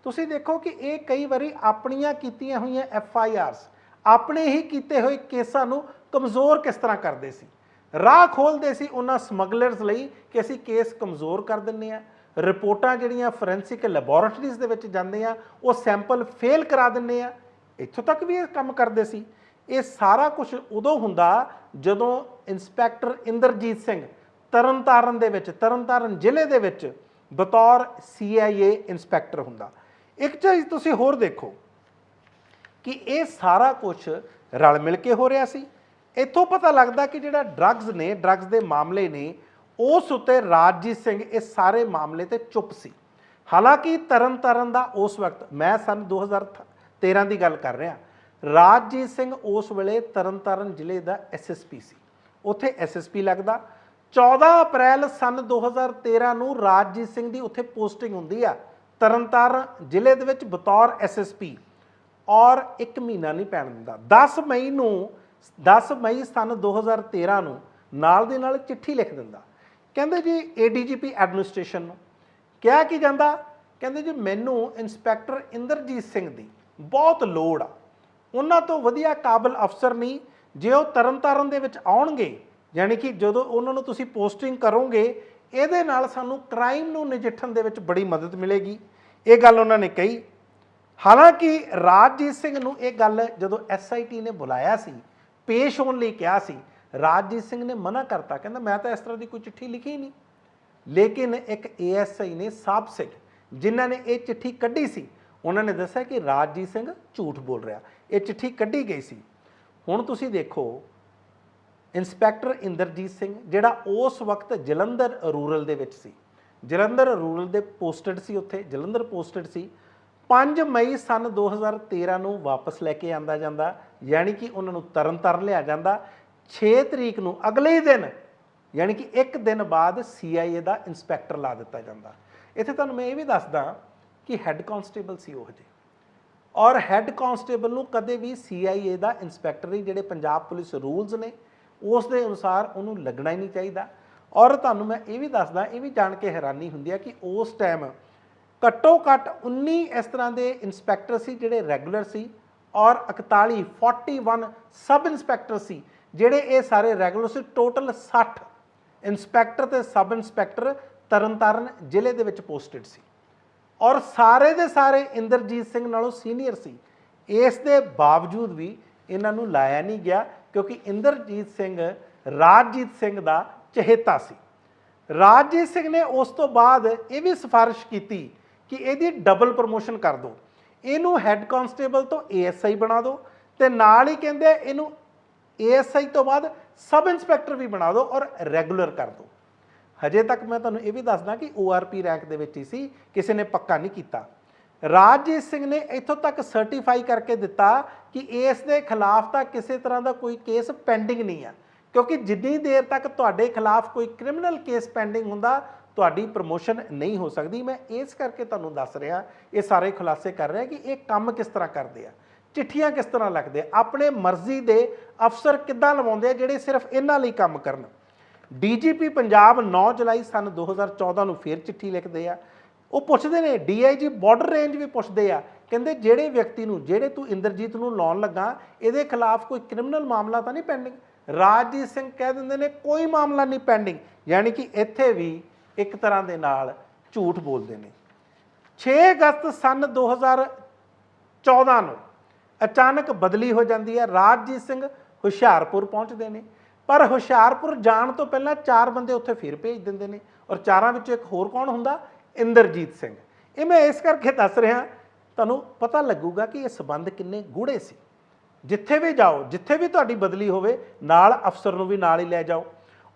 ਤੁਸੀਂ ਦੇਖੋ ਕਿ ਇਹ ਕਈ ਵਾਰੀ ਆਪਣੀਆਂ ਕੀਤੀਆਂ ਹੋਈਆਂ FIRs, ਆਪਣੇ ਹੀ ਕੀਤੇ ਹੋਏ ਕੇਸਾਂ ਨੂੰ ਕਮਜ਼ੋਰ ਕਿਸ ਤਰ੍ਹਾਂ ਕਰਦੇ ਸੀ। ਰਾਹ ਖੋਲ੍ਹਦੇ ਸੀ ਉਹਨਾਂ ਸਮਗਲਰਸ ਲਈ ਕਿ ਅਸੀਂ ਕੇਸ ਕਮਜ਼ੋਰ ਕਰ ਦਿੰਦੇ ਹਾਂ। ਰਿਪੋਰਟਾਂ ਜਿਹੜੀਆਂ ਫੋਰੈਂਸਿਕ ਲੈਬੋਰੇਟਰੀਜ਼ ਦੇ ਵਿੱਚ ਜਾਂਦੇ ਆ ਉਹ ਸੈਂਪਲ ਫੇਲ ਕਰਾ ਦਿੰਦੇ ਆ। ਇੱਥੋਂ ਤੱਕ ਵੀ ਇਹ ਕੰਮ ਕਰਦੇ ਸੀ। ਇਹ ਸਾਰਾ ਕੁਝ ਉਦੋਂ ਹੁੰਦਾ ਜਦੋਂ ਇੰਸਪੈਕਟਰ ਇੰਦਰਜੀਤ ਸਿੰਘ ਤਰਨਤਾਰਨ ਜ਼ਿਲ੍ਹੇ ਦੇ ਵਿੱਚ ਬਤੌਰ CIA ਇੰਸਪੈਕਟਰ ਹੁੰਦਾ। ਇੱਕ ਚੀਜ਼ ਤੁਸੀਂ ਹੋਰ ਦੇਖੋ ਕਿ ਇਹ ਸਾਰਾ ਕੁਝ ਰਲ ਮਿਲ ਕੇ ਹੋ ਰਿਹਾ ਸੀ। ਇੱਥੋਂ ਪਤਾ ਲੱਗਦਾ ਕਿ ਜਿਹੜਾ ਡਰੱਗਸ ਦੇ ਮਾਮਲੇ ਨੇ ਉਸ ਉੱਤੇ ਰਾਜਜੀਤ ਸਿੰਘ ਇਸ ਸਾਰੇ ਮਾਮਲੇ ਤੇ ਚੁੱਪ ਸੀ। ਹਾਲਾਂਕਿ ਤਰਨਤਾਰਨ ਦਾ ਉਸ ਵਕਤ, ਮੈਂ सन 2013 ਦੀ ਗੱਲ ਕਰ ਰਿਹਾ, ਰਾਜਜੀਤ ਸਿੰਘ ਉਸ ਵੇਲੇ ਤਰਨਤਾਰਨ ਜ਼ਿਲ੍ਹੇ ਦਾ SSP ਸੀ। ਉੱਥੇ SSP ਲੱਗਦਾ। 14 ਅਪ੍ਰੈਲ सन 2013 ਨੂੰ ਰਾਜਜੀਤ ਸਿੰਘ ਦੀ ਉੱਥੇ ਪੋਸਟਿੰਗ ਹੁੰਦੀ ਆ ਤਰਨਤਾਰਨ ਜ਼ਿਲ੍ਹੇ ਦੇ ਵਿੱਚ ਬਤੌਰ SSP, ਔਰ 1 ਮਹੀਨਾ ਨਹੀਂ ਪੈਣ ਦਿੰਦਾ। 10 ਮਈ सन 2013 ਨੂੰ ਨਾਲ ਦੀ ਨਾਲ ਚਿੱਠੀ ਲਿਖ ਦਿੰਦਾ ਕਹਿੰਦੇ ਜੀ ADGP ਐਡਮਿਨਿਸਟ੍ਰੇਸ਼ਨ ਨੂੰ ਕਿਹਾ ਕੀ ਜਾਂਦਾ, ਕਹਿੰਦੇ ਜੀ ਮੈਨੂੰ ਇੰਸਪੈਕਟਰ ਇੰਦਰਜੀਤ ਸਿੰਘ ਦੀ ਬਹੁਤ ਲੋੜ ਆ, ਉਹਨਾਂ ਤੋਂ ਵਧੀਆ ਕਾਬਲ ਅਫਸਰ ਨਹੀਂ। ਜੇ ਉਹ ਤਰਨਤਾਰਨ ਦੇ ਵਿੱਚ ਆਉਣਗੇ, ਯਾਨੀ ਕਿ ਜਦੋਂ ਉਹਨਾਂ ਨੂੰ ਤੁਸੀਂ ਪੋਸਟਿੰਗ ਕਰੋਗੇ, ਇਹਦੇ ਨਾਲ ਸਾਨੂੰ ਕ੍ਰਾਈਮ ਨੂੰ ਨਜਿੱਠਣ ਦੇ ਵਿੱਚ ਬੜੀ ਮਦਦ ਮਿਲੇਗੀ। ਇਹ ਗੱਲ ਉਹਨਾਂ ਨੇ ਕਹੀ। ਹਾਲਾਂਕਿ ਰਾਜਜੀਤ ਸਿੰਘ ਨੂੰ ਇਹ ਗੱਲ ਜਦੋਂ SIT ਨੇ ਬੁਲਾਇਆ ਸੀ, ਪੇਸ਼ ਹੋਣ ਲਈ ਕਿਹਾ ਸੀ, ਰਾਜਜੀਤ ਸਿੰਘ ਨੇ ਮਨਾ ਕਰਤਾ, ਕਹਿੰਦਾ ਮੈਂ ਤਾਂ ਇਸ ਤਰ੍ਹਾਂ ਦੀ ਕੋਈ ਚਿੱਠੀ ਲਿਖੀ ਨਹੀਂ। ਲੇਕਿਨ ਇੱਕ ASI ਨੇ, ਸਾਹਿਬ ਸਿੰਘ, ਜਿਨ੍ਹਾਂ ਨੇ ਇਹ ਚਿੱਠੀ ਕੱਢੀ ਸੀ, ਉਹਨਾਂ ਨੇ ਦੱਸਿਆ ਕਿ ਰਾਜਜੀਤ ਸਿੰਘ ਝੂਠ ਬੋਲ ਰਿਹਾ, ਇਹ ਚਿੱਠੀ ਕੱਢੀ ਗਈ ਸੀ। ਹੁਣ ਤੁਸੀਂ ਦੇਖੋ, ਇੰਸਪੈਕਟਰ ਇੰਦਰਜੀਤ ਸਿੰਘ ਜਿਹੜਾ ਉਸ ਵਕਤ ਜਲੰਧਰ ਰੂਰਲ ਦੇ ਵਿੱਚ ਸੀ, ਜਲੰਧਰ ਰੂਰਲ ਦੇ ਪੋਸਟਡ ਸੀ, ਉੱਥੇ ਜਲੰਧਰ ਪੋਸਟਡ ਸੀ। 5 ਮਈ ਸਨ 2013 ਨੂੰ ਵਾਪਸ ਲੈ ਕੇ ਆਂਦਾ ਜਾਂਦਾ, ਯਾਨੀ ਕਿ ਉਹਨਾਂ ਨੂੰ ਤਰਨਤਾਰਨ ਲਿਆ ਜਾਂਦਾ। 6 ਤਰੀਕ ਨੂੰ ਅਗਲੇ ਹੀ ਦਿਨ, ਯਾਨੀ ਕਿ ਇੱਕ ਦਿਨ ਬਾਅਦ CIA ਦਾ ਇੰਸਪੈਕਟਰ ਲਾ ਦਿੱਤਾ ਜਾਂਦਾ। ਇੱਥੇ ਤੁਹਾਨੂੰ ਮੈਂ ਇਹ ਵੀ ਦੱਸਦਾ ਕਿ ਹੈੱਡ ਕਾਂਸਟੇਬਲ ਸੀ ਉਹ ਜਿਹੇ, ਔਰ ਹੈੱਡ ਕਾਂਸਟੇਬਲ ਨੂੰ ਕਦੇ ਵੀ CIA ਦਾ ਇੰਸਪੈਕਟਰ ਹੀ, ਜਿਹੜੇ ਪੰਜਾਬ ਪੁਲਿਸ ਰੂਲਸ ਨੇ ਉਸ ਦੇ ਅਨੁਸਾਰ ਉਹਨੂੰ ਲੱਗਣਾ ਹੀ ਨਹੀਂ ਚਾਹੀਦਾ। ਔਰ ਤੁਹਾਨੂੰ ਮੈਂ ਇਹ ਵੀ ਦੱਸਦਾ, ਇਹ ਵੀ ਜਾਣ ਕੇ ਹੈਰਾਨੀ ਹੁੰਦੀ ਹੈ ਕਿ ਉਸ ਟਾਈਮ ਘੱਟੋ ਘੱਟ 19 ਇਸ ਤਰ੍ਹਾਂ ਦੇ ਇੰਸਪੈਕਟਰ ਸੀ ਜਿਹੜੇ ਰੈਗੂਲਰ ਸੀ, ਔਰ 41 ਸਬ ਇੰਸਪੈਕਟਰ ਸੀ ਜਿਹੜੇ ਇਹ ਸਾਰੇ ਰੈਗੂਲਰ ਸੀ। ਟੋਟਲ 60 ਇੰਸਪੈਕਟਰ ਤੇ ਸਬ ਇੰਸਪੈਕਟਰ ਤਰਨਤਾਰਨ ਜ਼ਿਲ੍ਹੇ ਦੇ ਵਿੱਚ ਪੋਸਟਡ ਸੀ, ਔਰ ਸਾਰੇ ਦੇ ਸਾਰੇ ਇੰਦਰਜੀਤ ਸਿੰਘ ਨਾਲੋਂ ਸੀਨੀਅਰ ਸੀ। ਇਸ ਦੇ ਬਾਵਜੂਦ ਵੀ ਇਹਨਾਂ ਨੂੰ ਲਾਇਆ ਨਹੀਂ ਗਿਆ, ਕਿਉਂਕਿ ਇੰਦਰਜੀਤ ਸਿੰਘ ਰਾਜਜੀਤ ਸਿੰਘ ਦਾ ਚਹੇਤਾ ਸੀ। ਰਾਜਜੀਤ ਸਿੰਘ ਨੇ ਉਸ ਤੋਂ ਬਾਅਦ ਇਹ ਵੀ ਸਿਫਾਰਿਸ਼ ਕੀਤੀ ਕਿ ਇਹਦੀ ਡਬਲ ਪ੍ਰਮੋਸ਼ਨ ਕਰ ਦਿਓ, ਇਹਨੂੰ ਹੈੱਡ ਕਾਂਸਟੇਬਲ ਤੋਂ ASI ਬਣਾ ਦਿਓ, ਤੇ ਨਾਲ ਹੀ ਕਹਿੰਦੇ ਇਹਨੂੰ ASI ਤੋਂ ਬਾਅਦ ਸਬ ਇੰਸਪੈਕਟਰ ਵੀ ਬਣਾ ਦਿਓ ਔਰ ਰੈਗੂਲਰ ਕਰ ਦਿਓ। ਹਜੇ ਤੱਕ ਮੈਂ ਤੁਹਾਨੂੰ ਇਹ ਵੀ ਦੱਸਦਾ ਕਿ ORP ਰੈਂਕ ਦੇ ਵਿੱਚ ਹੀ ਸੀ, ਕਿਸੇ ਨੇ ਪੱਕਾ ਨਹੀਂ ਕੀਤਾ। ਰਾਜਜੀਤ ਸਿੰਘ ਨੇ ਇੱਥੋਂ ਤੱਕ ਸਰਟੀਫਾਈ ਕਰਕੇ ਦਿੱਤਾ ਕਿ ਇਸ ਦੇ ਖਿਲਾਫ ਤਾਂ ਕਿਸੇ ਤਰ੍ਹਾਂ ਦਾ ਕੋਈ ਕੇਸ ਪੈਂਡਿੰਗ ਨਹੀਂ ਆ, ਕਿਉਂਕਿ ਜਿੰਨੀ ਦੇਰ ਤੱਕ ਤੁਹਾਡੇ ਖਿਲਾਫ ਕੋਈ ਕ੍ਰਿਮੀਨਲ ਕੇਸ ਪੈਂਡਿੰਗ ਹੁੰਦਾ, ਤੁਹਾਡੀ ਪ੍ਰਮੋਸ਼ਨ ਨਹੀਂ ਹੋ ਸਕਦੀ। ਮੈਂ ਇਸ ਕਰਕੇ ਤੁਹਾਨੂੰ ਦੱਸ ਰਿਹਾ, ਇਹ ਸਾਰੇ ਖੁਲਾਸੇ ਕਰ ਰਿਹਾ ਕਿ ਇਹ ਕੰਮ ਕਿਸ ਤਰ੍ਹਾਂ ਕਰਦੇ ਆ, ਚਿੱਠੀਆਂ ਕਿਸ ਤਰ੍ਹਾਂ ਲਿਖਦੇ ਆ, ਆਪਣੇ ਮਰਜ਼ੀ ਦੇ ਅਫਸਰ ਕਿੱਦਾਂ ਲਵਾਉਂਦੇ ਆ ਜਿਹੜੇ ਸਿਰਫ ਇਹਨਾਂ ਲਈ ਕੰਮ ਕਰਨ। DGP ਪੰਜਾਬ 9 ਜੁਲਾਈ ਸਨ 2014 ਨੂੰ ਫਿਰ ਚਿੱਠੀ ਲਿਖਦੇ ਆ। ਉਹ ਪੁੱਛਦੇ ਨੇ, DIG ਬਾਰਡਰ ਰੇਂਜ ਵੀ ਪੁੱਛਦੇ ਆ, ਕਹਿੰਦੇ ਜਿਹੜੇ ਵਿਅਕਤੀ ਨੂੰ, ਜਿਹੜੇ ਤੂੰ ਇੰਦਰਜੀਤ ਨੂੰ ਲਾਉਣ ਲੱਗਾ, ਇਹਦੇ ਖਿਲਾਫ ਕੋਈ ਕ੍ਰਿਮੀਨਲ ਮਾਮਲਾ ਤਾਂ ਨਹੀਂ ਪੈਂਡਿੰਗ? ਰਾਜਜੀਤ ਸਿੰਘ ਕਹਿ ਦਿੰਦੇ ਨੇ ਕੋਈ ਮਾਮਲਾ ਨਹੀਂ ਪੈਂਡਿੰਗ, ਯਾਨੀ ਕਿ ਇੱਥੇ ਵੀ ਇੱਕ ਤਰ੍ਹਾਂ ਦੇ ਨਾਲ ਝੂਠ ਬੋਲਦੇ ਨੇ। 6 ਅਗਸਤ ਸਨ 2014 ਨੂੰ ਅਚਾਨਕ ਬਦਲੀ ਹੋ ਜਾਂਦੀ ਹੈ। ਰਾਜਜੀਤ ਸਿੰਘ ਹੁਸ਼ਿਆਰਪੁਰ ਪਹੁੰਚਦੇ ਨੇ, ਪਰ ਹੁਸ਼ਿਆਰਪੁਰ ਜਾਣ ਤੋਂ ਪਹਿਲਾਂ 4 ਬੰਦੇ ਉੱਥੇ ਫਿਰ ਭੇਜ ਦਿੰਦੇ ਨੇ, ਔਰ 4 ਵਿੱਚੋਂ ਇੱਕ ਹੋਰ ਕੌਣ ਹੁੰਦਾ? ਇੰਦਰਜੀਤ ਸਿੰਘ। ਇਹ ਮੈਂ ਇਸ ਕਰਕੇ ਦੱਸ ਰਿਹਾ, ਤੁਹਾਨੂੰ ਪਤਾ ਲੱਗੂਗਾ ਕਿ ਇਹ ਸਬੰਧ ਕਿੰਨੇ ਗੂੜੇ ਸੀ। ਜਿੱਥੇ ਵੀ ਜਾਓ, ਜਿੱਥੇ ਵੀ ਤੁਹਾਡੀ ਬਦਲੀ ਹੋਵੇ, ਨਾਲ ਅਫਸਰ ਨੂੰ ਵੀ ਨਾਲ ਹੀ ਲੈ ਜਾਓ।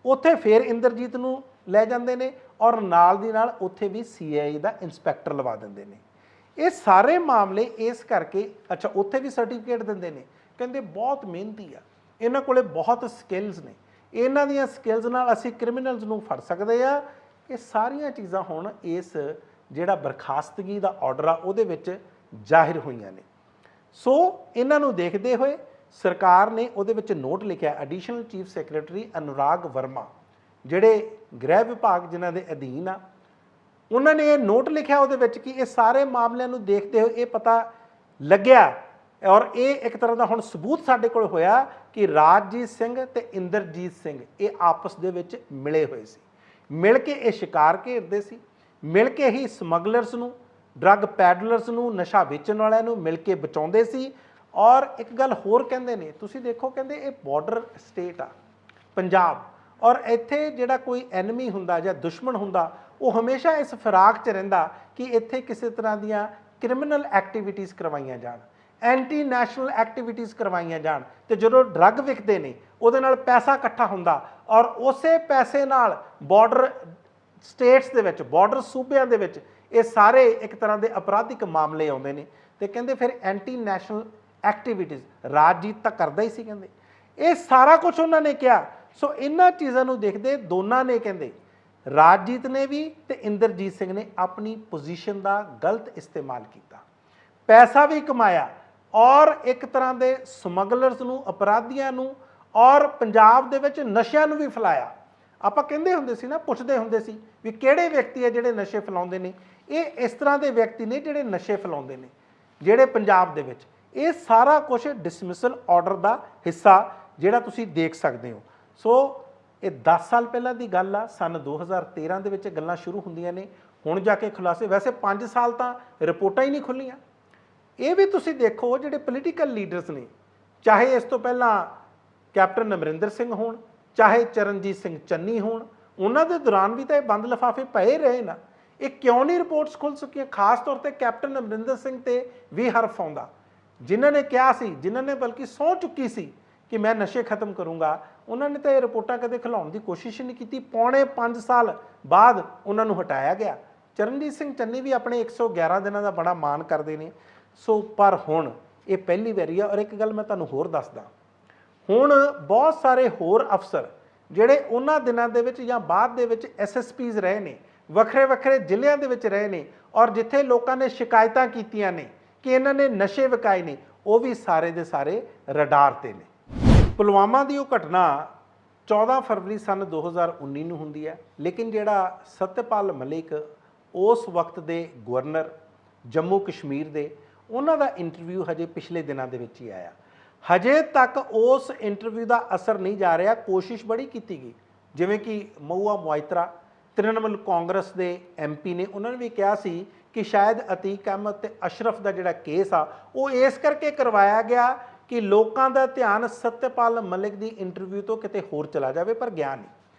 ਉੱਥੇ ਫਿਰ ਇੰਦਰਜੀਤ ਨੂੰ ਲੈ ਜਾਂਦੇ ਨੇ, ਔਰ ਨਾਲ ਦੀ ਨਾਲ ਉੱਥੇ ਵੀ CIA ਦਾ ਇੰਸਪੈਕਟਰ ਲਵਾ ਦਿੰਦੇ ਨੇ। ਇਹ ਸਾਰੇ ਮਾਮਲੇ ਇਸ ਕਰਕੇ, ਅੱਛਾ ਉੱਥੇ ਵੀ ਸਰਟੀਫਿਕੇਟ ਦਿੰਦੇ ਨੇ, ਕਹਿੰਦੇ ਬਹੁਤ ਮਿਹਨਤੀ ਆ, ਇਹਨਾਂ ਕੋਲੇ ਬਹੁਤ ਸਕਿੱਲਸ ਨੇ, ਇਹਨਾਂ ਦੀਆਂ ਸਕਿੱਲਸ ਨਾਲ ਅਸੀਂ ਕ੍ਰਿਮੀਨਲਸ ਨੂੰ ਫੜ ਸਕਦੇ ਆ। ਇਹ ਸਾਰੀਆਂ ਚੀਜ਼ਾਂ ਹੁਣ ਇਸ ਜਿਹੜਾ ਬਰਖਾਸਤਗੀ ਦਾ ਆਰਡਰ ਆ ਉਹਦੇ ਵਿੱਚ ਜ਼ਾਹਿਰ ਹੋਈਆਂ ਨੇ। ਸੋ ਇਹਨਾਂ ਨੂੰ ਦੇਖਦੇ ਹੋਏ ਸਰਕਾਰ ਨੇ ਉਹਦੇ ਵਿੱਚ ਨੋਟ ਲਿਖਿਆ, additional chief secretary Anurag Verma ਜਿਹੜੇ ਗ੍ਰਹਿ ਵਿਭਾਗ ਜਿਨ੍ਹਾਂ ਦੇ ਅਧੀਨ ਆ, ਉਹਨਾਂ ਨੇ ਇਹ ਨੋਟ ਲਿਖਿਆ ਉਹਦੇ ਵਿੱਚ ਕਿ ਇਹ ਸਾਰੇ ਮਾਮਲਿਆਂ ਨੂੰ ਦੇਖਦੇ ਹੋਏ ਇਹ ਪਤਾ ਲੱਗਿਆ, ਔਰ ਇਹ ਇੱਕ ਤਰ੍ਹਾਂ ਦਾ ਹੁਣ ਸਬੂਤ ਸਾਡੇ ਕੋਲ ਹੋਇਆ ਕਿ ਰਾਜਜੀਤ ਸਿੰਘ ਤੇ ਇੰਦਰਜੀਤ ਸਿੰਘ ਇਹ ਆਪਸ ਦੇ ਵਿੱਚ ਮਿਲੇ ਹੋਏ ਸੀ, ਮਿਲ ਕੇ ਇਹ ਸ਼ਿਕਾਰ ਘੇਰਦੇ ਸੀ, ਮਿਲ ਕੇ ਹੀ ਸਮਗਲਰਸ ਨੂੰ, ਡਰੱਗ ਪੈਡਲਰਸ ਨੂੰ, ਨਸ਼ਾ ਵੇਚਣ ਵਾਲਿਆਂ ਨੂੰ ਮਿਲ ਕੇ ਬਚਾਉਂਦੇ ਸੀ। ਔਰ ਇੱਕ ਗੱਲ ਹੋਰ ਕਹਿੰਦੇ ਨੇ, ਤੁਸੀਂ ਦੇਖੋ, ਕਹਿੰਦੇ ਇਹ ਬਾਰਡਰ ਸਟੇਟ ਆ ਪੰਜਾਬ, ਔਰ ਇੱਥੇ ਜਿਹੜਾ ਕੋਈ ਐਨਮੀ ਹੁੰਦਾ ਜਾਂ ਦੁਸ਼ਮਣ ਹੁੰਦਾ, ਉਹ ਹਮੇਸ਼ਾ ਇਸ ਫਿਰਾਕ 'ਚ ਰਹਿੰਦਾ ਕਿ ਇੱਥੇ ਕਿਸੇ ਤਰ੍ਹਾਂ ਦੀਆਂ ਕ੍ਰਿਮੀਨਲ ਐਕਟੀਵਿਟੀਜ਼ ਕਰਵਾਈਆਂ ਜਾਣ, ਐਂਟੀ ਨੈਸ਼ਨਲ ਐਕਟੀਵਿਟੀਜ਼ ਕਰਵਾਈਆਂ ਜਾਣ। ਤੇ ਜਦੋਂ ਡਰੱਗ ਵਿਕਦੇ ਨੇ ਉਹਦੇ ਨਾਲ ਪੈਸਾ ਇਕੱਠਾ ਹੁੰਦਾ, ਔਰ ਉਸੇ ਪੈਸੇ ਨਾਲ ਬਾਰਡਰ ਸਟੇਟਸ ਦੇ ਵਿੱਚ, ਬਾਰਡਰ ਸੂਬਿਆਂ ਦੇ ਵਿੱਚ ਇਹ ਸਾਰੇ ਇੱਕ ਤਰ੍ਹਾਂ ਦੇ ਅਪਰਾਧਿਕ ਮਾਮਲੇ ਆਉਂਦੇ ਨੇ। ਤੇ ਕਹਿੰਦੇ ਫਿਰ ਐਂਟੀ ਨੈਸ਼ਨਲ ਐਕਟੀਵਿਟੀਜ਼ ਰਾਜਜੀਤ ਤਾਂ ਕਰਦਾ ਹੀ ਸੀ, ਕਹਿੰਦੇ ਇਹ ਸਾਰਾ ਕੁਝ ਉਹਨਾਂ ਨੇ ਕਿਹਾ। ਸੋ ਇਹਨਾਂ ਚੀਜ਼ਾਂ ਨੂੰ ਦੇਖਦੇ ਦੋਨਾਂ ਨੇ, ਕਹਿੰਦੇ ਰਾਜਜੀਤ ਨੇ ਵੀ ਤੇ ਇੰਦਰਜੀਤ ਸਿੰਘ ਨੇ ਆਪਣੀ ਪੋਜੀਸ਼ਨ ਦਾ ਗਲਤ ਇਸਤੇਮਾਲ ਕੀਤਾ, ਪੈਸਾ ਵੀ ਕਮਾਇਆ, ਔਰ ਇੱਕ ਤਰ੍ਹਾਂ ਦੇ ਸਮਗਲਰਸ ਨੂੰ, ਅਪਰਾਧੀਆਂ ਨੂੰ, ਔਰ ਪੰਜਾਬ ਦੇ ਵਿੱਚ ਨਸ਼ਿਆਂ ਨੂੰ ਵੀ ਫੈਲਾਇਆ। ਆਪਾਂ ਕਹਿੰਦੇ ਹੁੰਦੇ ਸੀ ना, ਪੁੱਛਦੇ ਹੁੰਦੇ ਸੀ ਵੀ ਕਿਹੜੇ ਵਿਅਕਤੀ ਹੈ ਜਿਹੜੇ ਨਸ਼ੇ ਫੈਲਾਉਂਦੇ ਨੇ। ਇਹ ਇਸ ਤਰ੍ਹਾਂ ਦੇ ਵਿਅਕਤੀ ਨੇ ਜਿਹੜੇ ਨਸ਼ੇ ਫੈਲਾਉਂਦੇ ਨੇ ਜਿਹੜੇ ਪੰਜਾਬ ਦੇ ਵਿੱਚ। ਇਹ ਸਾਰਾ ਕੁਝ ਡਿਸਮਿਸਲ ਆਰਡਰ ਦਾ ਹਿੱਸਾ ਜਿਹੜਾ ਤੁਸੀਂ ਦੇਖ ਸਕਦੇ ਹੋ। ਸੋ ਇਹ 10 ਸਾਲ ਪਹਿਲਾਂ ਦੀ ਗੱਲ ਆ, सन 2013 ਦੇ ਵਿੱਚ ਗੱਲਾਂ ਸ਼ੁਰੂ ਹੁੰਦੀਆਂ ਨੇ, ਹੁਣ ਜਾ ਕੇ ਖੁਲਾਸੇ। ਵੈਸੇ 5 ਸਾਲ ਤਾਂ ਰਿਪੋਰਟਾਂ ਹੀ ਨਹੀਂ ਖੁੱਲੀਆਂ। ਇਹ ਵੀ ਤੁਸੀਂ ਦੇਖੋ ਜਿਹੜੇ ਪੋਲੀਟੀਕਲ ਲੀਡਰਸ ਨੇ, ਚਾਹੇ ਇਸ ਤੋਂ ਪਹਿਲਾਂ ਕੈਪਟਨ ਅਮਰਿੰਦਰ ਸਿੰਘ ਹੋਣ, ਚਾਹੇ ਚਰਨਜੀਤ ਸਿੰਘ ਚੰਨੀ ਹੋਣ, ਉਹਨਾਂ ਦੇ ਦੌਰਾਨ ਵੀ ਤਾਂ ਇਹ ਬੰਦ ਲਿਫਾਫੇ ਪਏ ਰਹੇ ਨਾ। ਇਹ ਕਿਉਂ ਨਹੀਂ ਰਿਪੋਰਟਸ ਖੁੱਲ ਸਕੀਆਂ? ਖਾਸ ਤੌਰ ਤੇ ਕੈਪਟਨ ਅਮਰਿੰਦਰ ਸਿੰਘ ਤੇ ਵੀ ਹਰਫ ਆਉਂਦਾ, ਜਿਨ੍ਹਾਂ ਨੇ ਕਿਹਾ ਸੀ, ਜਿਨ੍ਹਾਂ ਨੇ ਬਲਕਿ ਸਹੁੰ ਚੁੱਕੀ ਸੀ ਕਿ ਮੈਂ ਨਸ਼ੇ ਖਤਮ ਕਰੂੰਗਾ। ਉਹਨਾਂ ਨੇ ਤਾਂ ਇਹ ਰਿਪੋਰਟਾਂ ਕਦੇ ਖਿਲਾਉਣ ਦੀ ਕੋਸ਼ਿਸ਼ ਨਹੀਂ ਕੀਤੀ। ਪੌਣੇ 5 ਸਾਲ ਬਾਅਦ ਉਹਨਾਂ ਨੂੰ ਹਟਾਇਆ ਗਿਆ। ਚਰਨਜੀਤ ਸਿੰਘ ਚੰਨੀ ਵੀ ਆਪਣੇ 111 ਦਿਨਾਂ ਦਾ ਬੜਾ ਮਾਣ ਕਰਦੇ ਨੇ। ਸੋ ਪਰ ਹੁਣ ਇਹ ਪਹਿਲੀ ਵਾਰੀ ਆ। ਔਰ ਇੱਕ ਗੱਲ ਮੈਂ ਤੁਹਾਨੂੰ ਹੋਰ ਦੱਸਦਾ, ਹੁਣ ਬਹੁਤ ਸਾਰੇ ਹੋਰ ਅਫਸਰ ਜਿਹੜੇ ਉਹਨਾਂ ਦਿਨਾਂ ਦੇ ਵਿੱਚ ਜਾਂ ਬਾਅਦ ਦੇ ਵਿੱਚ SSPs ਰਹੇ ਨੇ, ਵੱਖਰੇ ਵੱਖਰੇ ਜ਼ਿਲ੍ਹਿਆਂ ਦੇ ਵਿੱਚ ਰਹੇ ਨੇ, ਔਰ ਜਿੱਥੇ ਲੋਕਾਂ ਨੇ ਸ਼ਿਕਾਇਤਾਂ ਕੀਤੀਆਂ ਨੇ ਕਿ ਇਹਨਾਂ ਨੇ ਨਸ਼ੇ ਵਿਕਾਏ ਨੇ, ਉਹ ਵੀ ਸਾਰੇ ਦੇ ਸਾਰੇ ਰਡਾਰ ਤੇ ਨੇ। ਪੁਲਵਾਮਾ ਦੀ ਉਹ ਘਟਨਾ 14 ਫਰਵਰੀ सन 2019 ਨੂੰ ਹੁੰਦੀ ਹੈ, ਲੇਕਿਨ ਜਿਹੜਾ ਸਤਿਆਪਾਲ ਮਲਿਕ ਉਸ ਵਕਤ ਦੇ ਗਵਰਨਰ ਜੰਮੂ ਕਸ਼ਮੀਰ ਦੇ, ਉਹਨਾਂ ਦਾ ਇੰਟਰਵਿਊ ਹਜੇ ਪਿਛਲੇ ਦਿਨਾਂ ਦੇ ਵਿੱਚ ਹੀ ਆਇਆ। ਹਜੇ ਤੱਕ ਉਸ ਇੰਟਰਵਿਊ ਦਾ ਅਸਰ ਨਹੀਂ ਜਾ ਰਿਹਾ। ਕੋਸ਼ਿਸ਼ ਬੜੀ ਕੀਤੀ ਗਈ, ਜਿਵੇਂ ਕਿ ਮਹੁਆ ਮੋਇਤਰਾ ਤ੍ਰਿਣਮੂਲ ਕਾਂਗਰਸ ਦੇ MP ਨੇ, ਉਹਨਾਂ ਨੇ ਵੀ ਕਿਹਾ ਸੀ ਕਿ ਸ਼ਾਇਦ ਅਤੀਕ ਅਹਿਮਦ ਤੇ ਅਸ਼ਰਫ ਦਾ ਜਿਹੜਾ ਕੇਸ ਆ ਉਹ ਇਸ ਕਰਕੇ ਕਰਵਾਇਆ ਗਿਆ ਕਿ ਲੋਕਾਂ ਦਾ ਧਿਆਨ ਸਤਿਆਪਾਲ ਮਲਿਕ ਦੀ ਇੰਟਰਵਿਊ ਤੋਂ ਕਿਤੇ ਹੋਰ ਚਲਾ ਜਾਵੇ, ਪਰ ਗਿਆ ਨਹੀਂ।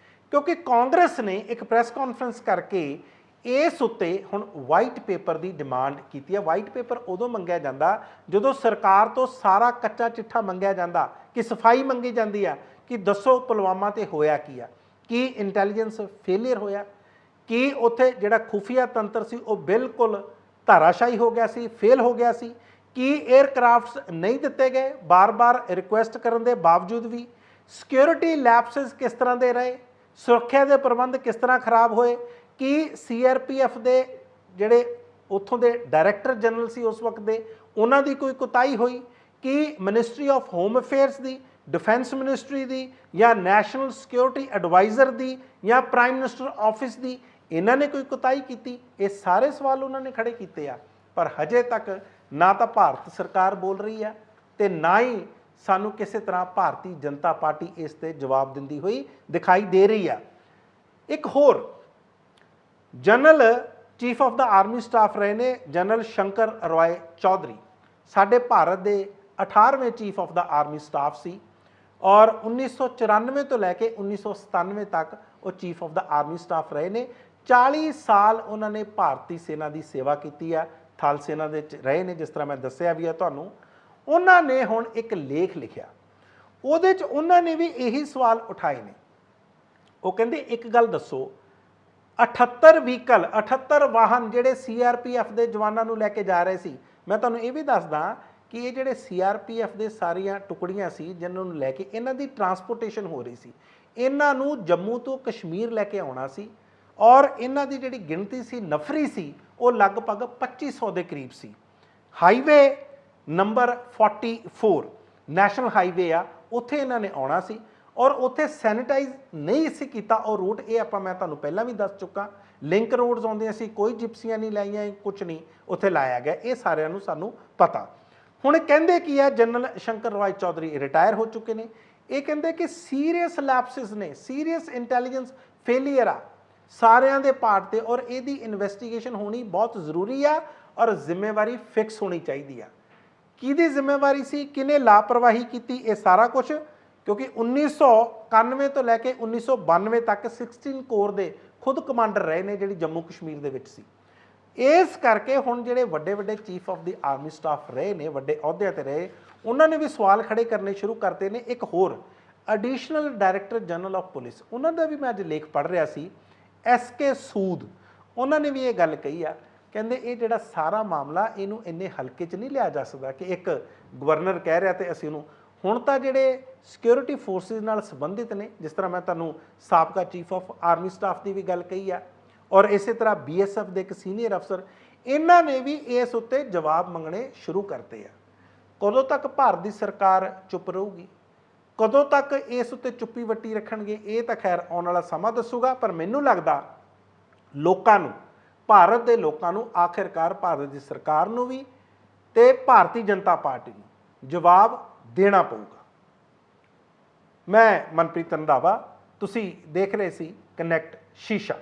ਕਿਉਂਕਿ ਕਾਂਗਰਸ ਨੇ ਇੱਕ ਪ੍ਰੈਸ ਕਾਨਫਰੰਸ ਕਰਕੇ ਇਸ ਉੱਤੇ ਹੁਣ ਵਾਈਟ ਪੇਪਰ ਦੀ ਡਿਮਾਂਡ ਕੀਤੀ ਹੈ। ਵਾਈਟ ਪੇਪਰ ਉਦੋਂ ਮੰਗਿਆ ਜਾਂਦਾ ਜਦੋਂ ਸਰਕਾਰ ਤੋਂ ਸਾਰਾ ਕੱਚਾ ਚਿੱਠਾ ਮੰਗਿਆ ਜਾਂਦਾ, ਕਿ ਸਫਾਈ ਮੰਗੀ ਜਾਂਦੀ ਆ ਕਿ ਦੱਸੋ ਪੁਲਵਾਮਾ ਤੇ ਹੋਇਆ ਕੀ ਆ, ਕੀ ਇੰਟੈਲੀਜੈਂਸ ਫੇਲੀਅਰ ਹੋਇਆ, ਕੀ ਉੱਥੇ ਜਿਹੜਾ ਖੁਫੀਆ ਤੰਤਰ ਸੀ ਉਹ ਬਿਲਕੁਲ ਧਾਰਾਸ਼ਾਹੀ ਹੋ ਗਿਆ ਸੀ, ਫੇਲ ਹੋ ਗਿਆ ਸੀ, ਕੀ 에ਅਰਕ੍ਰਾਫਟਸ ਨਹੀਂ ਦਿੱਤੇ ਗਏ ਬਾਰ-ਬਾਰ ਰਿਕੁਐਸਟ ਕਰਨ ਦੇ ਬਾਵਜੂਦ ਵੀ, ਸਿਕਿਉਰਿਟੀ ਲੈਪਸਿਸ ਕਿਸ ਤਰ੍ਹਾਂ ਦੇ ਰਹੇ, ਸੁਰੱਖਿਆ ਦੇ ਪ੍ਰਬੰਧ ਕਿਸ ਤਰ੍ਹਾਂ ਖਰਾਬ ਹੋਏ, ਕੀ CRPF ਦੇ ਜਿਹੜੇ ਉੱਥੋਂ ਦੇ ਡਾਇਰੈਕਟਰ ਜਨਰਲ ਸੀ ਉਸ ਵਕਤ ਦੇ, ਉਹਨਾਂ ਦੀ ਕੋਈ ਕੁਤਾਹੀ ਹੋਈ, ਕੀ ministry of home affairs the, defence ministry की या नैशनल सिक्योरिटी एडवाइज़र की या प्राइम मिनिस्टर ऑफिस की इन्होंने कोई कोताही की? ये सारे सवाल उन्होंने खड़े किए आ, पर हजे तक ना तो भारत सरकार बोल रही है तो ना ही सानू किसी तरह भारतीय जनता पार्टी इस ते जवाब दिंदी हुई दिखाई दे रही है। एक होर general chief of the army staff रहे ने जनरल शंकर रॉय चौधरी, साडे भारत के 18वें chief of the army staff सी और 1994 तो लैके 1997 तक वो chief of the army staff रहे ने। 40 साल उन्होंने भारतीय सेना की सेवा की है, थल सेना दे रहे ने, जिस तरह मैं दस्सिया भी है तुहानूं। उन्होंने हुण एक लेख लिखिया, उहदे च उन्होंने भी यही सवाल उठाए ने। वो कहंदे एक गल दसो, 78 व्हीकल 78 वाहन जिहड़े CRPF के जवानों नूं लैके जा रहे सी। मैं तुहानूं ये भी दसदा कि ये जिहड़े CRPF ਦੇ ਸਾਰੀਆਂ ਟੁਕੜੀਆਂ ਸੀ ਜਿਨ੍ਹਾਂ ਨੂੰ ਲੈ ਕੇ ਇਹਨਾਂ ਦੀ ਟਰਾਂਸਪੋਰਟੇਸ਼ਨ ਹੋ ਰਹੀ ਸੀ, ਇਹਨਾਂ ਨੂੰ ਜੰਮੂ ਤੋਂ ਕਸ਼ਮੀਰ ਲੈ ਕੇ ਆਉਣਾ ਸੀ ਔਰ ਇਹਨਾਂ ਦੀ ਜਿਹੜੀ ਗਿਣਤੀ ਸੀ ਨਫਰੀ ਸੀ ਉਹ ਲਗਭਗ 2500 ਦੇ ਕਰੀਬ ਸੀ। ਹਾਈਵੇ ਨੰਬਰ 44 ਨੈਸ਼ਨਲ ਹਾਈਵੇ ਆ, ਉੱਥੇ ਇਹਨਾਂ ਨੇ ਆਉਣਾ ਸੀ ਔਰ ਉੱਥੇ ਸੈਨੀਟਾਈਜ਼ ਨਹੀਂ ਸੀ ਕੀਤਾ ਉਹ ਰੂਟ। ਇਹ ਆਪਾਂ ਮੈਂ ਤੁਹਾਨੂੰ ਪਹਿਲਾਂ ਵੀ ਦੱਸ ਚੁੱਕਾ, ਲਿੰਕ ਰੋਡਸ ਆਉਂਦੇ ਸੀ, ਕੋਈ ਜਿਪਸੀਆਂ ਨਹੀਂ ਲਾਈਆਂ, ਕੁਝ ਨਹੀਂ ਉੱਥੇ ਲਾਇਆ ਗਿਆ, ਇਹ ਸਾਰਿਆਂ ਨੂੰ ਸਾਨੂੰ ਪਤਾ। ਹੁਣ ਕਹਿੰਦੇ ਕੀ ਹੈ, ਜਨਰਲ ਸ਼ੰਕਰ ਰॉय ਚੌਧਰੀ ਰਿਟਾਇਰ ਹੋ ਚੁੱਕੇ ਨੇ। ਇਹ ਕਹਿੰਦੇ ਕਿ ਸੀਰੀਅਸ ਲੈਪਸਿਸ ਨੇ, ਸੀਰੀਅਸ ਇੰਟੈਲੀਜੈਂਸ ਫੇਲੀਅਰ ਆ ਸਾਰਿਆਂ ਦੇ ਪਾਰਟ ਤੇ ਔਰ ਇਹਦੀ ਇਨਵੈਸਟੀਗੇਸ਼ਨ ਹੋਣੀ ਬਹੁਤ ਜ਼ਰੂਰੀ ਆ ਔਰ ਜ਼ਿੰਮੇਵਾਰੀ ਫਿਕਸ ਹੋਣੀ ਚਾਹੀਦੀ ਆ। ਕਿਹਦੀ ਜ਼ਿੰਮੇਵਾਰੀ ਸੀ, ਕਿਹਨੇ ਲਾਪਰਵਾਹੀ ਕੀਤੀ, ਇਹ ਸਾਰਾ ਕੁਝ, ਕਿਉਂਕਿ 1991 ਤੋਂ ਲੈ ਕੇ 1992 ਤੱਕ 16 ਕੋਰ ਦੇ ਖੁਦ ਕਮਾਂਡਰ ਰਹੇ ਨੇ ਜਿਹੜੀ ਜੰਮੂ ਕਸ਼ਮੀਰ ਦੇ ਵਿੱਚ ਸੀ। ਇਸ ਕਰਕੇ ਹੁਣ ਜਿਹੜੇ ਵੱਡੇ ਵੱਡੇ chief of the army staff ਰਹੇ ਨੇ, ਵੱਡੇ ਅਹੁਦਿਆਂ ਤੇ ਰਹੇ, ਉਹਨਾਂ ਨੇ ਵੀ ਸਵਾਲ ਖੜੇ ਕਰਨੇ ਸ਼ੁਰੂ ਕਰਤੇ ਨੇ। ਇੱਕ ਹੋਰ additional director general of police, ਉਹਨਾਂ ਦਾ ਵੀ ਮੈਂ ਅੱਜ ਲੇਖ ਪੜ੍ਹ ਰਿਹਾ ਸੀ, SK ਸੂਦ, ਉਹਨਾਂ ਨੇ ਵੀ ਇਹ ਗੱਲ ਕਹੀ ਆ। ਕਹਿੰਦੇ ਇਹ ਜਿਹੜਾ ਸਾਰਾ ਮਾਮਲਾ ਇਹਨੂੰ ਇੰਨੇ ਹਲਕੇ 'ਚ ਨਹੀਂ ਲਿਆ ਜਾ ਸਕਦਾ ਕਿ ਇੱਕ ਗਵਰਨਰ ਕਹਿ ਰਿਹਾ ਤੇ ਅਸੀਂ ਉਹਨੂੰ। ਹੁਣ ਤਾਂ ਜਿਹੜੇ ਸਿਕਿਉਰਿਟੀ ਫੋਰਸਿਸ ਨਾਲ ਸੰਬੰਧਿਤ ਨੇ, ਜਿਸ ਤਰ੍ਹਾਂ ਮੈਂ ਤੁਹਾਨੂੰ ਸਾਬਕਾ ਚੀਫ ਆਫ ਆਰਮੀ ਸਟਾਫ ਦੀ ਵੀ ਗੱਲ ਕਹੀ ਆ ਔਰ ਇਸੇ ਤਰ੍ਹਾਂ BSF ਦੇ ਇੱਕ ਸੀਨੀਅਰ ਅਫਸਰ, ਇਹਨਾਂ ਨੇ ਵੀ ਇਸ ਉੱਤੇ ਜਵਾਬ ਮੰਗਣੇ ਸ਼ੁਰੂ ਕਰਤੇ ਆ। ਕਦੋਂ ਤੱਕ ਭਾਰਤ ਦੀ ਸਰਕਾਰ ਚੁੱਪ ਰਹੂਗੀ? ਕਦੋਂ ਤੱਕ ਇਸ ਉੱਤੇ ਚੁੱਪੀ ਵੱਟੀ ਰੱਖਣਗੇ ਇਹ ਤਾਂ ਖੈਰ ਆਉਣ ਵਾਲਾ ਸਮਾਂ ਦੱਸੂਗਾ। ਪਰ ਮੈਨੂੰ ਲੱਗਦਾ ਲੋਕਾਂ ਨੂੰ, ਭਾਰਤ ਦੇ ਲੋਕਾਂ ਨੂੰ, ਆਖਿਰਕਾਰ ਭਾਰਤ ਦੀ ਸਰਕਾਰ ਨੂੰ ਵੀ ਤੇ ਭਾਰਤੀ ਜਨਤਾ ਪਾਰਟੀ ਨੂੰ ਜਵਾਬ ਦੇਣਾ ਪਊਗਾ। ਮੈਂ ਮਨਪ੍ਰੀਤ ਰੰਧਾਵਾ, ਤੁਸੀਂ ਦੇਖ ਰਹੇ ਸੀ ਕਨੈਕਟ ਸ਼ੀਸ਼ਾ।